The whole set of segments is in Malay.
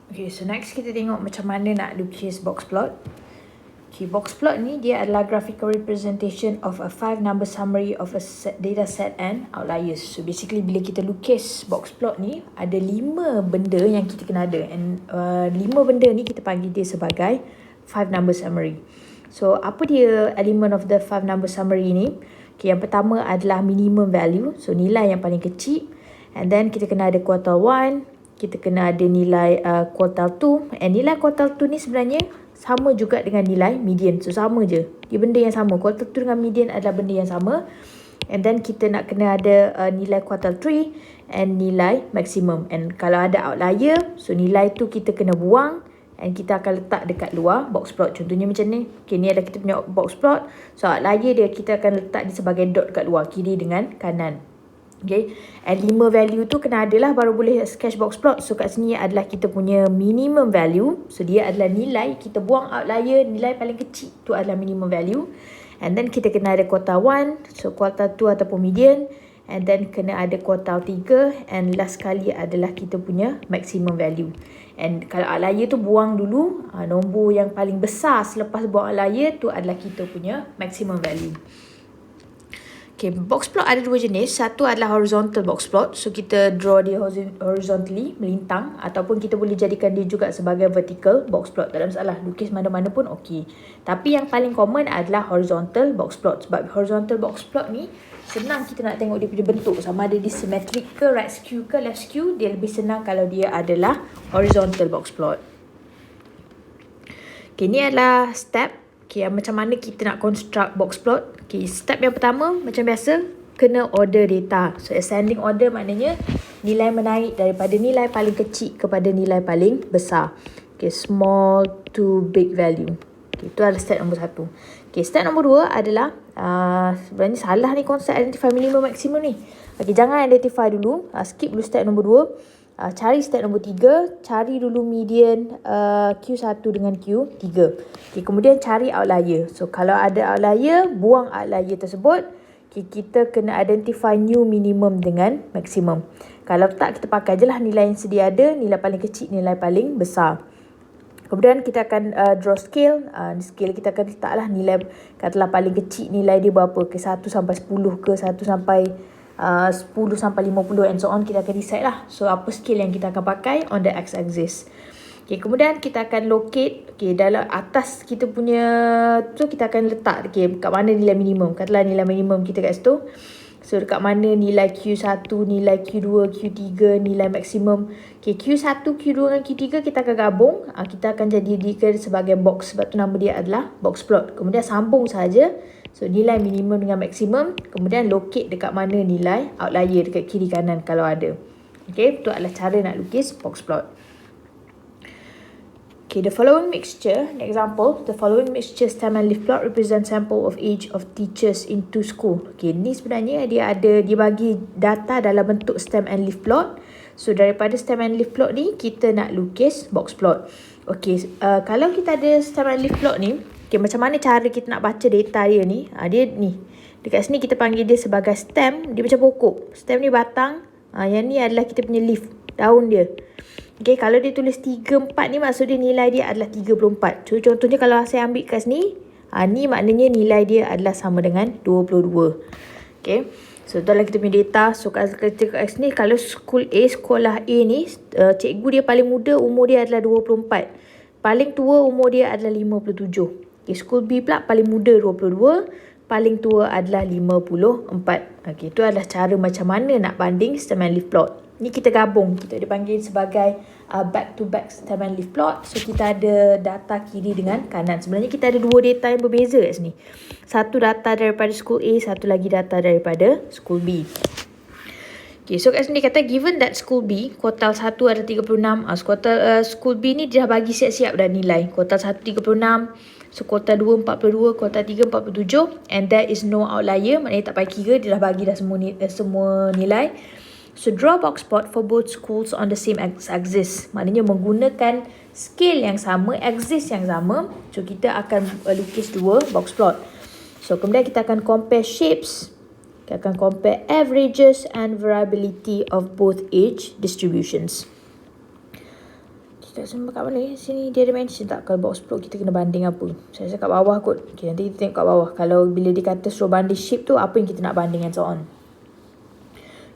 Okay, so next kita tengok macam mana nak lukis box plot. Okay, box plot ni dia adalah graphical representation of a 5 number summary of a data set and outliers. So basically bila kita lukis box plot ni, ada 5 benda yang kita kena ada. And 5 benda ni kita panggil dia sebagai 5 number summary. So apa dia element of the 5 number summary ni? Okay, yang pertama adalah minimum value. So nilai yang paling kecil. And then kita kena ada quartile 1. Kita kena ada nilai quartile 2. And nilai quartile 2 ni sebenarnya sama juga dengan nilai median. So sama je. Dia benda yang sama. Quartile 2 dengan median adalah benda yang sama. And then kita nak kena ada nilai quartile 3 and nilai maximum. And kalau ada outlier, so nilai tu kita kena buang. And kita akan letak dekat luar box plot. Contohnya macam ni. Okay, ni adalah kita punya box plot. So outlier dia kita akan letak dia sebagai dot dekat luar. Kiri dengan kanan. Okay, and 5 value tu kena ada lah baru boleh sketch box plot. So kat sini adalah kita punya minimum value. So dia adalah nilai, kita buang outlier, nilai paling kecil tu adalah minimum value. And then kita kena ada quartile 1, so quartile 2 ataupun median. And then kena ada quartile 3. And last sekali adalah kita punya maximum value. And kalau outlier tu buang dulu, nombor yang paling besar selepas buang outlier tu adalah kita punya maximum value. Okay, box plot ada dua jenis. Satu adalah horizontal box plot. So, kita draw dia horizontally, melintang. Ataupun kita boleh jadikan dia juga sebagai vertical box plot. Tak ada masalah. Lukis mana-mana pun okey. Tapi yang paling common adalah horizontal box plot. Sebab horizontal box plot ni, senang kita nak tengok dia punya bentuk. Sama ada dia symmetric ke, right skew ke, left skew. Dia lebih senang kalau dia adalah horizontal box plot. Okay, ni adalah step. Okay, macam mana kita nak construct box plot. Okay, step yang pertama macam biasa kena order data. So ascending order maknanya nilai menaik daripada nilai paling kecil kepada nilai paling besar. Okay, small to big value. Okay, itu adalah step nombor 1. Okay, step nombor 2 adalah sebenarnya salah ni konsep identify minimum maximum ni. Okay, jangan identify dulu. Skip dulu step nombor 2. Cari step nombor 3, cari dulu median Q1 dengan Q3. Okay, kemudian cari outlier. So, kalau ada outlier, buang outlier tersebut. Okay, kita kena identify new minimum dengan maximum. Kalau tak, kita pakai je lah nilai yang sedia ada, nilai paling kecil, nilai paling besar. Kemudian kita akan draw scale. Scale kita akan letaklah nilai, katalah paling kecil nilai dia berapa. Ke 1 sampai 10 ke 1 sampai 10 sampai 50 and so on. Kita akan decide lah. So apa scale yang kita akan pakai on the x-axis. Okay, kemudian kita akan locate. Okay, dalam atas kita punya tu kita akan letak. Okay, kat mana nilai minimum. Katalah nilai minimum kita kat situ. So dekat mana nilai Q1, nilai Q2, Q3, nilai maksimum. Okay, Q1, Q2 dan Q3 kita akan gabung. Kita akan jadikan sebagai box. Sebab tu nama dia adalah box plot. Kemudian sambung saja. So nilai minimum dengan maksimum. Kemudian locate dekat mana nilai outlier dekat kiri kanan kalau ada. Okay, itu adalah cara nak lukis box plot. Okay, the following mixture, an example, the following mixture stem and leaf plot represent sample of age of teachers into school. Okay, ni sebenarnya dia bagi data dalam bentuk stem and leaf plot. So daripada stem and leaf plot ni kita nak lukis box plot. Okay, kalau kita ada stem and leaf plot ni, okay, macam mana cara kita nak baca data dia ni? Dia ni. Dekat sini kita panggil dia sebagai stem. Dia macam pokok. Stem ni batang. Yang ni adalah kita punya leaf. Daun dia. Okay, kalau dia tulis 34 ni maksud dia nilai dia adalah 34. So, contohnya kalau saya ambil kat sini. Ni maknanya nilai dia adalah sama dengan 22. Okay. So, itulah kita punya data. So, kat sini kalau sekolah A ni. Cikgu dia paling muda umur dia adalah 24. Paling tua umur dia adalah 57. Okay, school B pula paling muda 22, paling tua adalah 54. Okay, itu adalah cara macam mana nak banding stem and leaf plot. Ni kita gabung, kita dipanggil sebagai back to back stem and leaf plot. So kita ada data kiri dengan kanan. Sebenarnya kita ada dua data yang berbeza kat sini. Satu data daripada school A, satu lagi data daripada school B. Okay, so kat sini kata given that school B, kuartal 1 ada 36. School B ni dia dah bagi siap-siap dah nilai. Kuartal 1 36, so kuartal 2 42, kuartal 3 47 and there is no outlier. Maknanya tak payah kira, dia dah bagi dah semua nilai. So draw box plot for both schools on the same axis. Maknanya menggunakan scale yang sama, axis yang sama. So kita akan lukis dua box plot. So kemudian kita akan compare shapes. Kita akan compare averages and variability of both age distributions. Kita kat mana ni? Sini dia ada mention tak kalau box plot kita kena banding apa? Saya rasa kat bawah kot. Okay, nanti kita tengok kat bawah. Kalau bila dia kata suruh banding shape tu, apa yang kita nak banding and so on.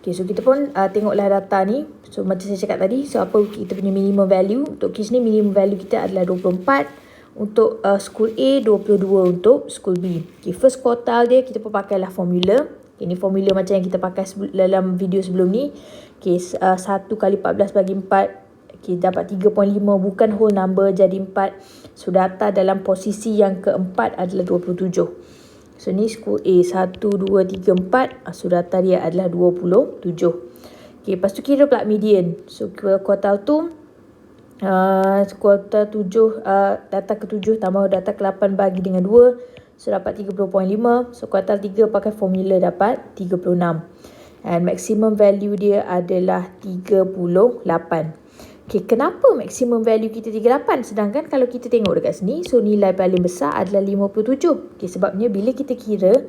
Okay, so kita pun tengoklah data ni. So macam saya cakap tadi, so apa kita punya minimum value. Untuk kes ni minimum value kita adalah 24. Untuk school A, 22 untuk school B. Okay, first quartile dia kita pun pakailah formula. Okay, ni formula macam yang kita pakai dalam video sebelum ni. Okay, 1 kali 14 bagi 4. Okay, dapat 3.5, bukan whole number jadi 4. So data dalam posisi yang keempat adalah 27. So ni school A 1, 2, 3, 4. So data dia adalah 27. Okay, lepas tu kira pula median. So kuartal tu kuartal 7, data ke-7 tambah data ke-8 bagi dengan 2. So dapat 30.5. So kuartal 3 pakai formula dapat 36. And maximum value dia adalah 38. Okay, kenapa maximum value kita 38? Sedangkan kalau kita tengok dekat sini, so nilai paling besar adalah 57. Okay, sebabnya bila kita kira,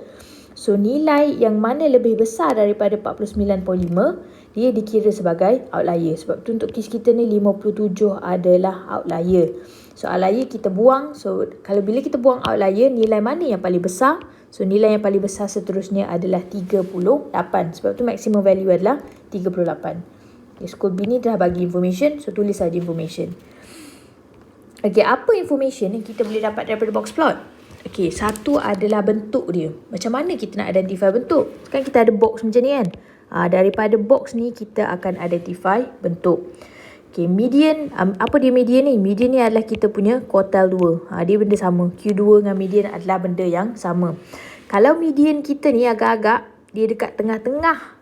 so nilai yang mana lebih besar daripada 49.5, dia dikira sebagai outlier. Sebab tu untuk kes kita ni 57 adalah outlier. So outlier kita buang. So kalau bila kita buang outlier, nilai mana yang paling besar? So nilai yang paling besar seterusnya adalah 38. Sebab tu maximum value adalah 38. Okay, school B ni dah bagi information, so tulis saja information. Okay, apa information yang kita boleh dapat daripada box plot? Okay, satu adalah bentuk dia. Macam mana kita nak identify bentuk? Kan kita ada box macam ni kan? Daripada box ni kita akan identify bentuk. Okay, median, apa dia median ni? Median ni adalah kita punya quartile 2. Dia benda sama. Q2 dengan median adalah benda yang sama. Kalau median kita ni agak-agak, dia dekat tengah-tengah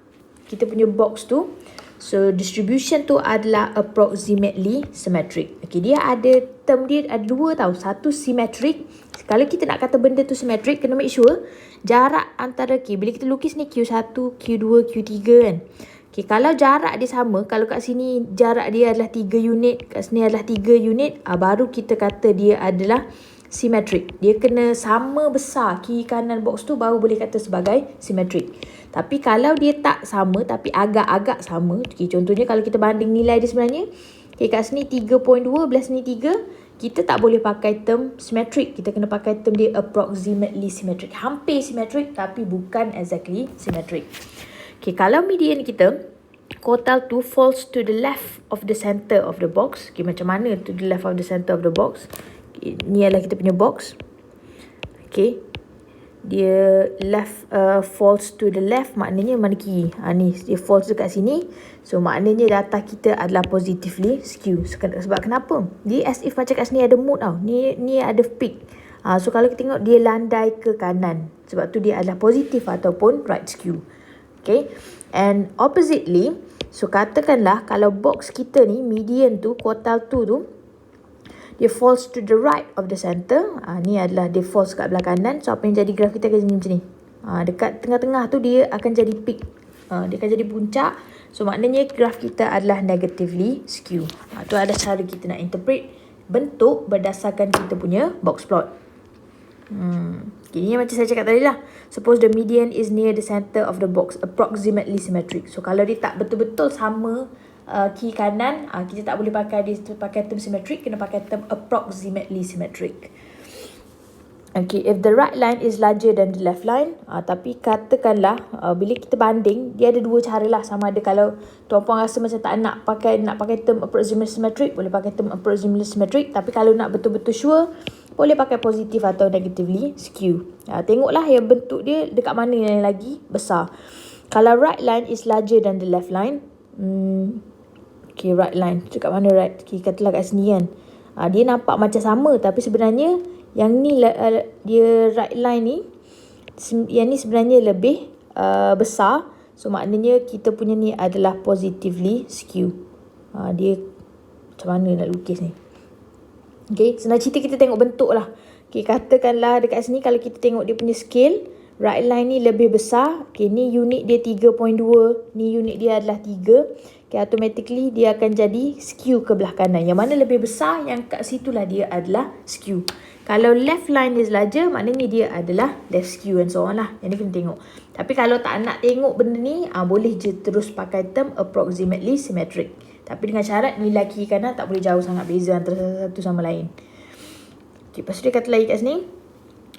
kita punya box tu, so distribution tu adalah approximately symmetric. Okay, dia ada term dia ada dua tau. Satu symmetric. Kalau kita nak kata benda tu symmetric, kena make sure jarak antara bila kita lukis ni Q1, Q2, Q3 kan. Okay, kalau jarak dia sama, kalau kat sini jarak dia adalah 3 unit, kat sini adalah 3 unit, baru kita kata dia adalah symmetric. Dia kena sama besar kiri kanan box tu baru boleh kata sebagai symmetric. Tapi kalau dia tak sama tapi agak-agak sama, okay, contohnya kalau kita banding nilai dia sebenarnya, okay, kat sini 3.2, belah sini 3, kita tak boleh pakai term symmetric. Kita kena pakai term dia approximately symmetric. Hampir symmetric tapi bukan exactly symmetric. Okay, kalau median kita, quartile 2 falls to the left of the center of the box. Okay, macam mana to the left of the center of the box? Okay, ni adalah kita punya box. Okay, dia left falls to the left, maknanya mana kiri? Ni dia falls dekat sini. So maknanya data kita adalah positively skew. Sebab kenapa? Dia as if macam kat sini ada mood tau. Ni ada peak. So kalau kita tengok dia landai ke kanan. Sebab tu dia adalah positif ataupun right skew. Okay, and oppositely, so katakanlah kalau box kita ni median tu, quartile 2 tu, dia falls to the right of the center. Ni adalah dia falls kat belah kanan. So apa yang jadi graf kita akan jadi macam ni. Dekat tengah-tengah tu dia akan jadi peak. Dia akan jadi puncak. So maknanya graf kita adalah negatively skew. Tu ada cara kita nak interpret bentuk berdasarkan kita punya box plot. Ini macam saya cakap tadi lah. Suppose the median is near the center of the box, approximately symmetric. So kalau dia tak betul-betul sama kiri kanan, kita tak boleh pakai term symmetric, kena pakai term approximately symmetric. Okay, if the right line is larger than the left line, tapi katakanlah bila kita banding, dia ada dua cara lah. Sama ada kalau tuan-puan rasa macam tak nak pakai term approximately symmetric, boleh pakai term approximately symmetric. Tapi kalau nak betul-betul sure, boleh pakai positif atau negatively skew. Tengoklah yang bentuk dia dekat mana yang lagi besar. Kalau right line is larger than the left line, okay, right line dekat mana right? Okay, katalah kat sini kan. Dia nampak macam sama tapi sebenarnya yang ni dia right line ni, yang ni sebenarnya lebih besar. So maknanya kita punya ni adalah positively skew. Dia macam mana nak lukis ni? Okay, senang cerita kita tengok bentuk lah. Okay, katakanlah dekat sini kalau kita tengok dia punya scale, right line ni lebih besar. Okay, ni unit dia 3.2, ni unit dia adalah 3. Okay, automatically dia akan jadi skew ke belah kanan. Yang mana lebih besar, yang kat situlah dia adalah skew. Kalau left line is larger, maknanya dia adalah left skew and so on lah. Yang ni kena tengok. Tapi kalau tak nak tengok benda ni, boleh je terus pakai term approximately symmetric. Tapi dengan syarat nilai kiri kanan tak boleh jauh sangat beza antara satu sama lain. Okay, lepas tu dia kata lagi kat sini,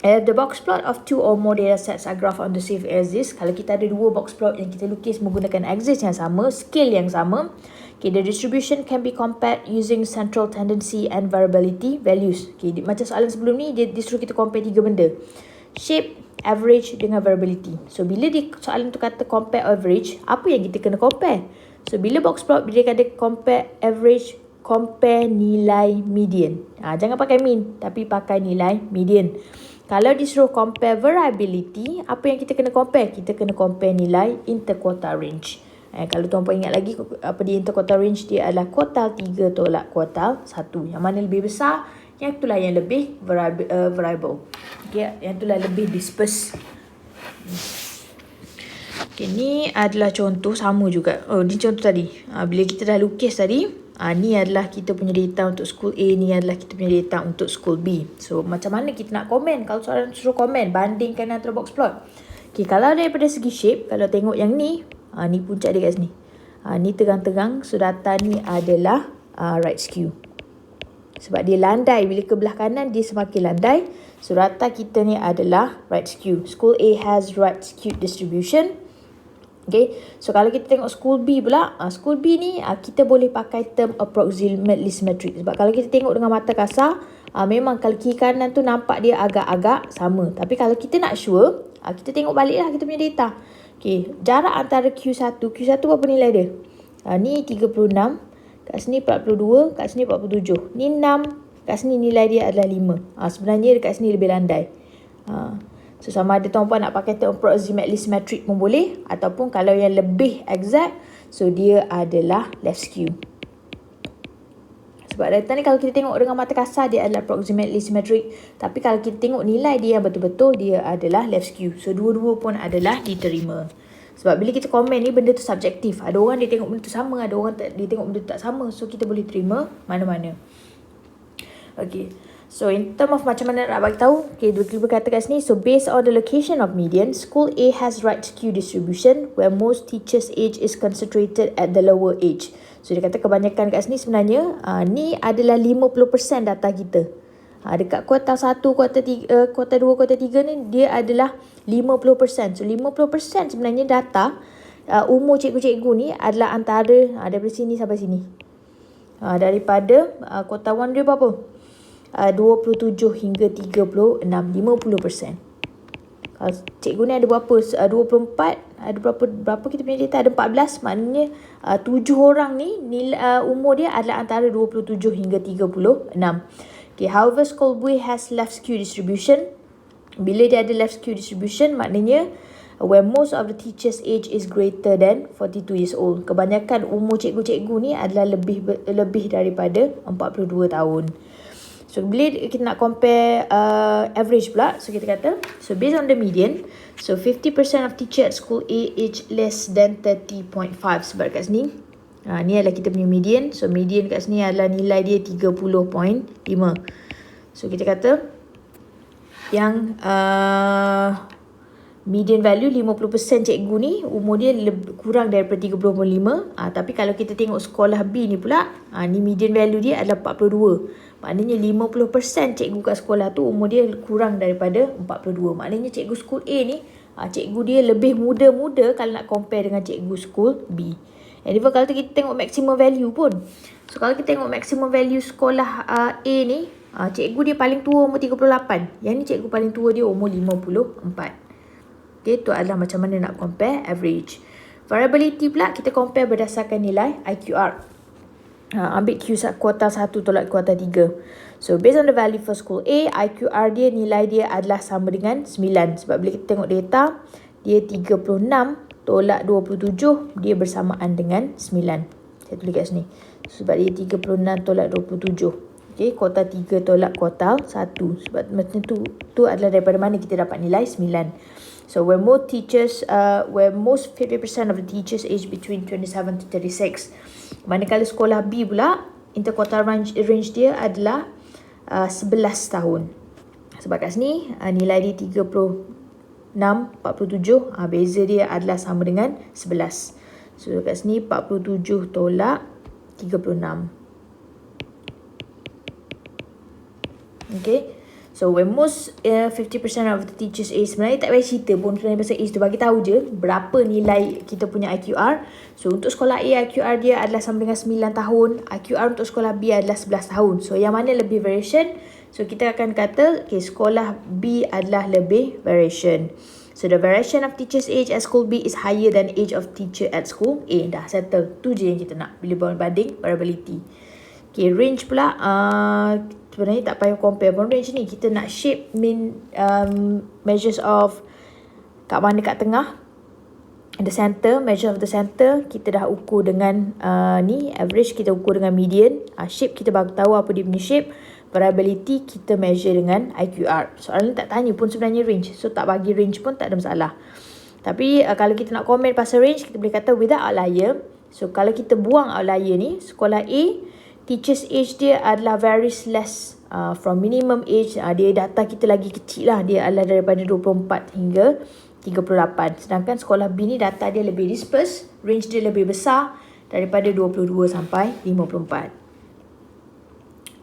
the box plot of two or more data sets are graphed on the same axis. Kalau kita ada dua box plot yang kita lukis menggunakan axis yang sama, scale yang sama, okay, the distribution can be compared using central tendency and variability values. Okay, macam soalan sebelum ni, dia suruh kita compare tiga benda. Shape, average dengan variability. So, bila soalan tu kata compare average, apa yang kita kena compare? So, bila box plot, bila dia kata compare average, compare nilai median. Jangan pakai mean, tapi pakai nilai median. Kalau disuruh compare variability, apa yang kita kena compare? Kita kena compare nilai interquartile range. Kalau tuan-puan ingat lagi, apa dia interquartile range? Dia adalah kuartal 3 tolak kuartal 1. Yang mana lebih besar, yang itulah yang lebih variable. Okay, yang itulah lebih disperse. Okay, ni adalah contoh sama juga. Ni contoh tadi. Bila kita dah lukis tadi, ni adalah kita punya data untuk school A, ni adalah kita punya data untuk school B. So, macam mana kita nak komen? Kalau soalan suruh komen, bandingkan antara box plot. Okay, kalau daripada segi shape, kalau tengok yang ni, ni puncak dia kat sini. Ni tegang-tegang. So, data ni adalah right skew. Sebab dia landai. Bila ke belah kanan, dia semakin landai. So, data kita ni adalah right skew. School A has right skewed distribution. Okay, so kalau kita tengok school B pula, school B ni kita boleh pakai term approximately symmetric. Sebab kalau kita tengok dengan mata kasar, memang kalau kiri kanan tu nampak dia agak-agak sama. Tapi kalau kita nak sure, kita tengok balik lah kita punya data. Okay, jarak antara Q1 berapa nilai dia? Ni 36, kat sini 42, kat sini 47. Ni 6, kat sini nilai dia adalah 5. Sebenarnya dekat sini lebih landai. So, sama ada tuan-puan nak pakai term approximately symmetric pun boleh. Ataupun kalau yang lebih exact, so dia adalah left skew. Sebab data ni kalau kita tengok dengan mata kasar, dia adalah approximately symmetric. Tapi kalau kita tengok nilai dia yang betul-betul, dia adalah left skew. So, dua-dua pun adalah diterima. Sebab bila kita komen ni, benda tu subjektif. Ada orang dia tengok benda tu sama, ada orang dia tengok benda tu tak sama. So, kita boleh terima mana-mana. Okay. So, in term of macam mana nak bagi tahu, okay, dia berkata kat sini, so based on the location of median, school A has right skew distribution where most teachers' age is concentrated at the lower age. So, dia kata kebanyakan kat sini sebenarnya, ni adalah 50% data kita. Dekat kuartal 1, kuartal 2, kuartal 3 ni, dia adalah 50%. So, 50% sebenarnya data umur cikgu-cikgu ni adalah antara, daripada sini sampai sini. Daripada kuartal 1 dia berapa? 27 hingga 36, 50%. Kalau cikgu ni ada berapa? 24, ada berapa kita punya data? Ada 14, maknanya 7 orang ni umur dia adalah antara 27 hingga 36. Okay, however, school B has left skew distribution. Bila dia ada left skew distribution, maknanya where most of the teachers' age is greater than 42 years old. Kebanyakan umur cikgu-cikgu ni adalah lebih daripada 42 tahun. So, bila kita nak compare average pula, so kita kata, so based on the median, so 50% of teacher at school A age less than 30.5. Sebab kat sini, ni adalah kita punya median. So, median kat sini adalah nilai dia 30.5. So, kita kata, yang median value 50% cikgu ni, umur dia kurang daripada 30.5. Tapi kalau kita tengok sekolah B ni pula, ni median value dia adalah 42. Maknanya 50% cikgu kat sekolah tu umur dia kurang daripada 42. Maknanya cikgu school A ni, cikgu dia lebih muda-muda kalau nak compare dengan cikgu school B. And even kalau kita tengok maximum value pun. So, kalau kita tengok maximum value sekolah A ni, cikgu dia paling tua umur 38. Yang ni cikgu paling tua dia umur 54. Okay, tu adalah macam mana nak compare average. Variability pula kita compare berdasarkan nilai IQR. Ambil kuartal 1 tolak kuartal 3. So, based on the value for school A, IQR dia, nilai dia adalah sama dengan 9. Sebab bila kita tengok data, dia 36 tolak 27, dia bersamaan dengan 9. Saya tulis kat sini. Sebab dia 36 tolak 27. Okay, kuartal 3 tolak kuartal 1. Sebab macam tu adalah daripada mana kita dapat nilai 9. So, where most 50% of the teachers age between 27 to 36. Manakala sekolah B pula, interquartile range dia adalah 11 tahun. Sebab kat sini, nilai dia 36, 47. Beza dia adalah sama dengan 11. So, kat sini 47 tolak 36. Okay. So when most 50% of the teachers age, sebenarnya tak payah cerita pun sebenarnya pasal age tu, bagi tahu je berapa nilai kita punya IQR. So untuk sekolah A, IQR dia adalah sama dengan 9 tahun. IQR untuk sekolah B adalah 11 tahun. So yang mana lebih variation? So kita akan kata okay, sekolah B adalah lebih variation. So the variation of teacher's age at school B is higher than age of teacher at school A. Dah settle. Tu je yang kita nak bila banding variability. Okay, range pula sebenarnya tak payah compare pun range ni. Kita nak shape mean measures of kat mana kat tengah, the center, measure of the center kita dah ukur dengan ni average, kita ukur dengan median. Shape kita baru tahu apa dia punya shape. Variability kita measure dengan IQR. Soalan tak tanya pun sebenarnya range, so tak bagi range pun tak ada masalah. Tapi kalau kita nak komen pasal range, kita boleh kata without outlier. So kalau kita buang outlier ni, sekolah A teacher's age dia adalah varies less from minimum age. Dia data kita lagi kecil lah. Dia adalah daripada 24 hingga 38. Sedangkan sekolah B ni data dia lebih disperse. Range dia lebih besar daripada 22 sampai 54.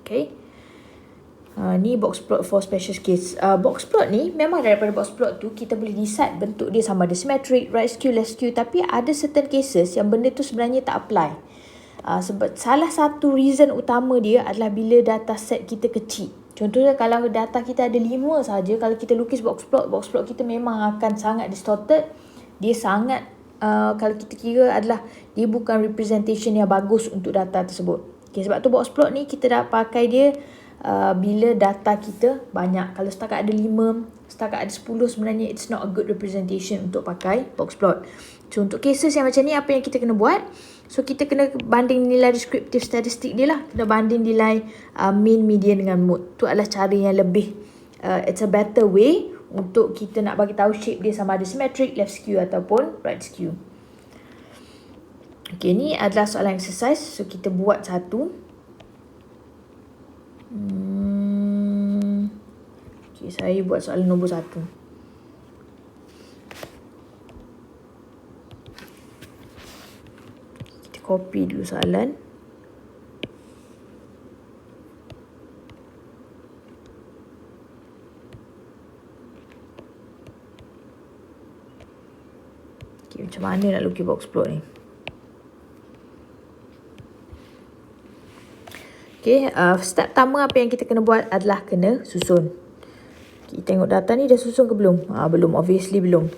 Okay. Ni box plot for special case. Box plot ni memang daripada box plot tu kita boleh decide bentuk dia sama ada symmetric, right skew, left skew. Tapi ada certain cases yang benda tu sebenarnya tak apply. Sebab salah satu reason utama dia adalah bila data set kita kecil. Contohnya kalau data kita ada 5 saja, kalau kita lukis box plot kita memang akan sangat distorted. Dia sangat kalau kita kira adalah dia bukan representation yang bagus untuk data tersebut. Okay, sebab tu box plot ni kita dah pakai dia bila data kita banyak. Kalau setakat ada 5, setakat ada 10, sebenarnya it's not a good representation untuk pakai box plot. So untuk cases yang macam ni, apa yang kita kena buat? So kita kena banding nilai descriptive statistik dia lah. Kena banding nilai mean, median dengan mode. Tu adalah cara yang lebih it's a better way untuk kita nak bagi tahu shape dia sama ada symmetric, left skew ataupun right skew. Okay, ni adalah soalan exercise. So kita buat satu. Okay, saya buat soalan nombor 1. Copy dulu soalan. Okay, macam mana nak lukis box plot ni? Okay, step pertama apa yang kita kena buat adalah kena susun. Okay, tengok data ni dah susun ke belum? Belum, obviously belum.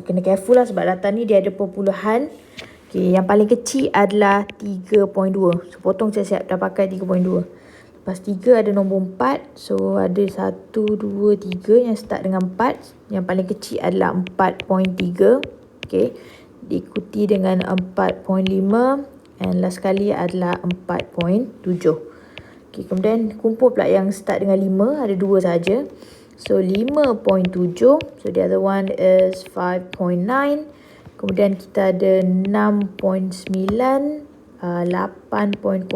Kena careful lah sebab data ni dia ada perpuluhan. Okay, yang paling kecil adalah 3.2. So, potong siap-siap dah pakai 3.2. Lepas 3 ada nombor 4. So, ada 1, 2, 3 yang start dengan 4. Yang paling kecil adalah 4.3. Okay. Diikuti dengan 4.5. And last sekali adalah 4.7. Okay, kemudian kumpul pula yang start dengan 5. Ada 2 saja. So, 5.7. So, the other one is 5.9. Kemudian kita ada 6.9, 8.0,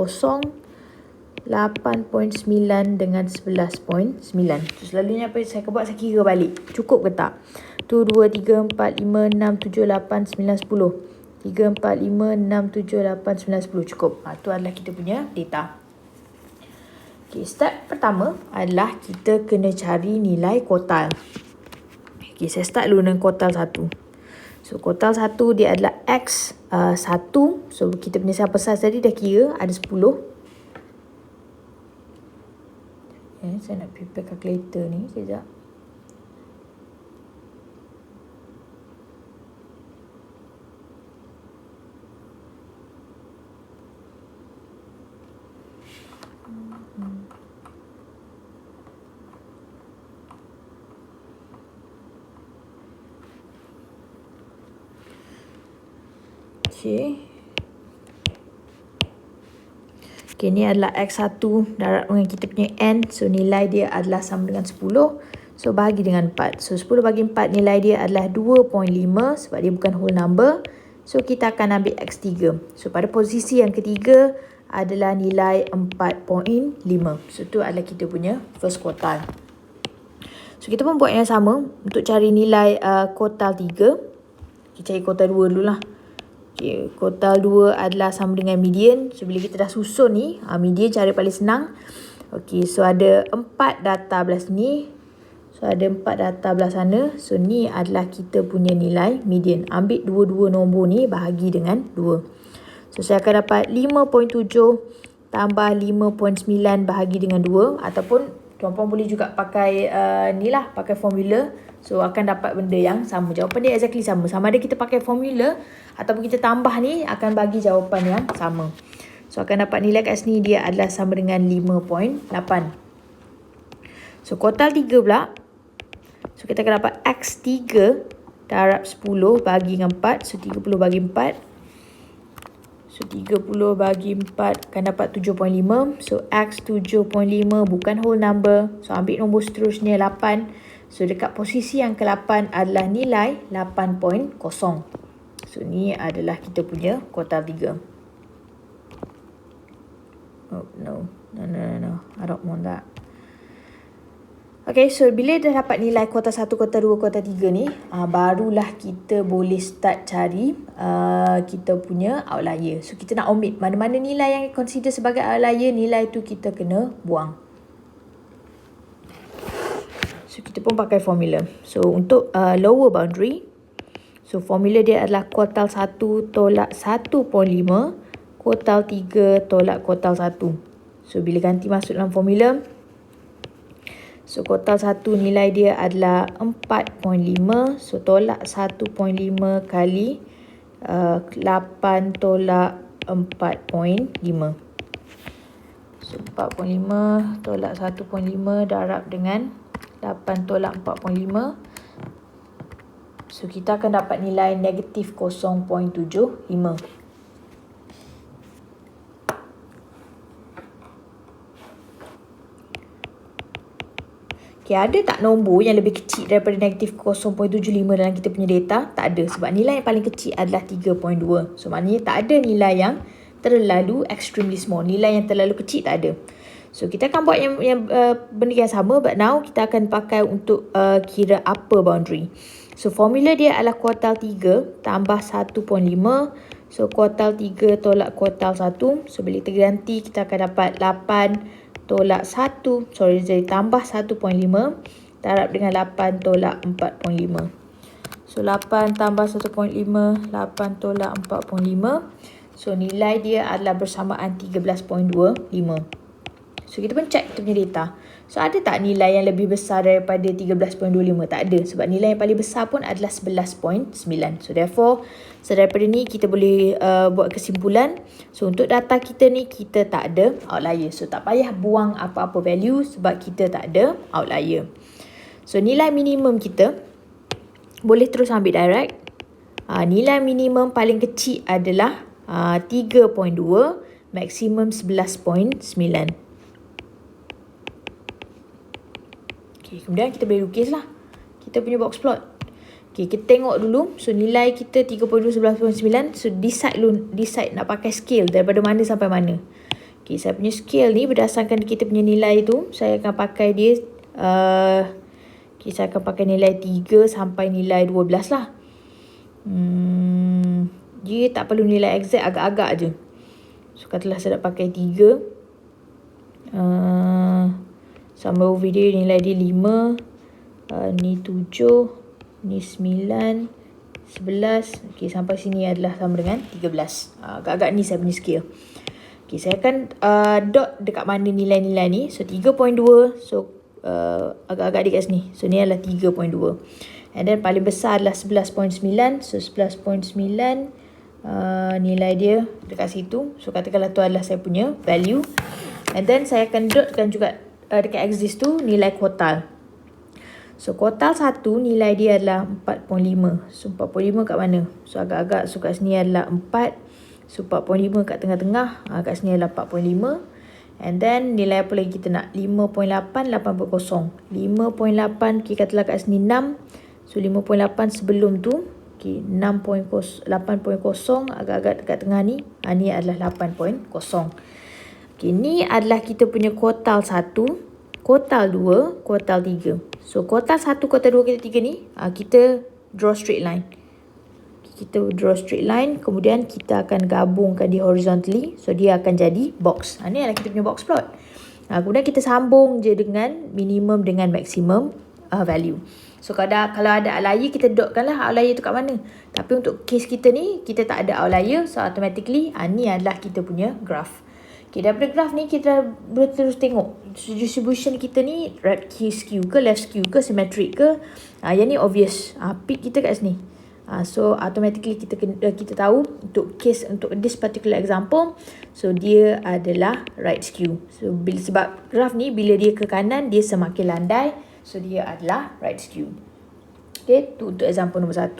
8.9 dengan 11.9. So, selalunya apa yang saya buat, saya kira balik. Cukup ke tak? 1, 2, 3, 4, 5, 6, 7, 8, 9, 10. 3, 4, 5, 6, 7, 8, 9, 10. Cukup. Itu adalah kita punya data. Okay, step pertama adalah kita kena cari nilai kuartal. Okay, saya start dulu dengan kuartal 1. So, kuartal 1 dia adalah X1. So, kita punya sample size tadi dah kira ada 10. Okay, saya nak prepare calculator ni sekejap. Okay, ni adalah X1 darab dengan kita punya N. So, nilai dia adalah sama dengan 10. So, bahagi dengan 4. So, 10 bagi 4 nilai dia adalah 2.5 sebab dia bukan whole number. So, kita akan ambil X3. So, pada posisi yang ketiga adalah nilai 4.5. So, tu adalah kita punya first quartile. So, kita pun buat yang sama untuk cari nilai quartile 3. Kita cari quartile 2 dulu lah. Okay, kuartal 2 adalah sama dengan median. So, bila kita dah susun ni, median cara paling senang. Okay, so ada 4 data belah sini. So, ada 4 data belah sana. So, ni adalah kita punya nilai median. Ambil dua-dua nombor ni, bahagi dengan 2. So, saya akan dapat 5.7 tambah 5.9 bahagi dengan 2. Ataupun, tuan-puan boleh juga pakai ni lah, pakai formula. So, akan dapat benda yang sama. Jawapan dia exactly sama. Sama ada kita pakai formula ataupun kita tambah ni, akan bagi jawapan yang sama. So, akan dapat nilai kat sini dia adalah sama dengan 5.8. So, kuartal 3 pula. So, kita akan dapat X3 darab 10 bagi dengan 4. So, 30 bagi 4. So, 30 bagi 4 akan dapat 7.5. So, X 7.5 bukan whole number. So, ambil nombor seterusnya 8. So, dekat posisi yang ke-8 adalah nilai 8.0. So, ni adalah kita punya kuartal 3. Oh, no. I don't want that. Okay, so bila dah dapat nilai kuartal 1, kuartal 2, kuartal 3 ni, barulah kita boleh start cari kita punya outlier. So, kita nak omit mana-mana nilai yang consider sebagai outlier, nilai tu kita kena buang. So, kita pun pakai formula. So, untuk lower boundary, so formula dia adalah kuartal 1 tolak 1.5, kuartal 3 tolak kuartal 1. So, bila ganti masuk dalam formula, so kuartal 1 nilai dia adalah 4.5. So, tolak 1.5 kali 8 tolak 4.5. So, 4.5 tolak 1.5 darab dengan 8 tolak 4.5. So, kita akan dapat nilai negatif 0.75. Okay, ada tak nombor yang lebih kecil daripada negatif 0.75 dalam kita punya data? Tak ada. Sebab nilai yang paling kecil adalah 3.2. So, maknanya tak ada nilai yang terlalu extremely small. Nilai yang terlalu kecil tak ada. So, kita akan buat yang benda yang sama. But now, kita akan pakai untuk kira upper boundary. So, formula dia adalah kuartal 3 tambah 1.5. So, kuartal 3 tolak kuartal 1. So, bila kita ganti, kita akan dapat 8 tolak 1. Jadi tambah 1.5. Darab dengan 8 tolak 4.5. So, 8 tambah 1.5. 8 tolak 4.5. So, nilai dia adalah bersamaan 13.25. So, kita pun check kita punya data. So, ada tak nilai yang lebih besar daripada 13.25? Tak ada. Sebab nilai yang paling besar pun adalah 11.9. So, therefore, daripada ni kita boleh buat kesimpulan. So, untuk data kita ni, kita tak ada outlier. So, tak payah buang apa-apa value sebab kita tak ada outlier. So, nilai minimum kita boleh terus ambil direct. Nilai minimum paling kecil adalah 3.2, maksimum 11.9. Kemudian kita boleh lukis lah kita punya box plot. Okay, kita tengok dulu. So, nilai kita 3.2, 11.9. So, decide nak pakai scale daripada mana sampai mana. Okay, saya punya scale ni berdasarkan kita punya nilai tu. Saya akan pakai dia. Saya akan pakai nilai 3 sampai nilai 12 lah. Dia tak perlu nilai exact, agak-agak je. So, katalah saya nak pakai 3. Sama over dia nilai dia 5. Ni 7. Ni 9. 11. Okay, sampai sini adalah sama dengan 13. Agak-agak ni saya punya scale. Okay, saya akan dot dekat mana nilai-nilai ni. So, 3.2. So, agak-agak dekat sini. So, ni adalah 3.2. And then, paling besar adalah 11.9. So, 11.9. Nilai dia dekat situ. So, katakanlah tu adalah saya punya value. And then, saya akan dotkan juga dekat axis tu nilai kuartal. So, kuartal 1 nilai dia adalah 4.5. So, 4.5 kat mana? So, agak-agak so kat sini adalah 4. So, 4.5 kat tengah-tengah. Kat sini adalah 4.5. And then, nilai apa lagi kita nak? 5.8, 8.0. 5.8, okay, katalah kat sini 6. So, 5.8 sebelum tu. Okay, 8.0 agak-agak dekat tengah ni. Ni adalah 8.0. Okay, ni adalah kita punya kuartal 1, kuartal 2, kuartal 3. So, kuartal 1, kuartal 2, kuartal 3 ni, kita draw straight line. Okay, kita draw straight line, kemudian kita akan gabungkan dia horizontally, so dia akan jadi box. Ni adalah kita punya box plot. Kemudian kita sambung je dengan minimum dengan maximum value. So kalau ada outlier, kita dotkan lah outlier tu kat mana. Tapi untuk case kita ni, kita tak ada outlier, so automatically ni adalah kita punya graph. Okay, daripada graph ni kita boleh terus tengok distribution kita ni right skew ke, left skew ke, symmetric ke. Yang ni obvious. Peak kita kat sini. So automatically kita tahu untuk case untuk this particular example, so dia adalah right skew. So sebab graph ni bila dia ke kanan dia semakin landai, so dia adalah right skew. Okay, tu untuk example nombor 1.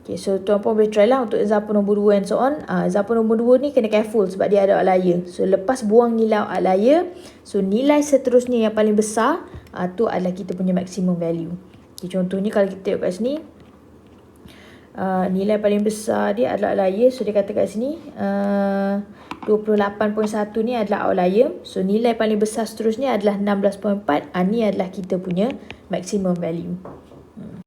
Okay, so tuan-puan boleh try lah untuk example nombor 2 and so on. Example nombor 2 ni kena careful sebab dia ada outlier. So lepas buang nilai outlier, so nilai seterusnya yang paling besar tu adalah kita punya maximum value. Okay, contohnya kalau kita tengok kat sini, nilai paling besar dia adalah outlier. So dia kata kat sini 28.1 ni adalah outlier. So nilai paling besar seterusnya adalah 16.4. Ni adalah kita punya maximum value.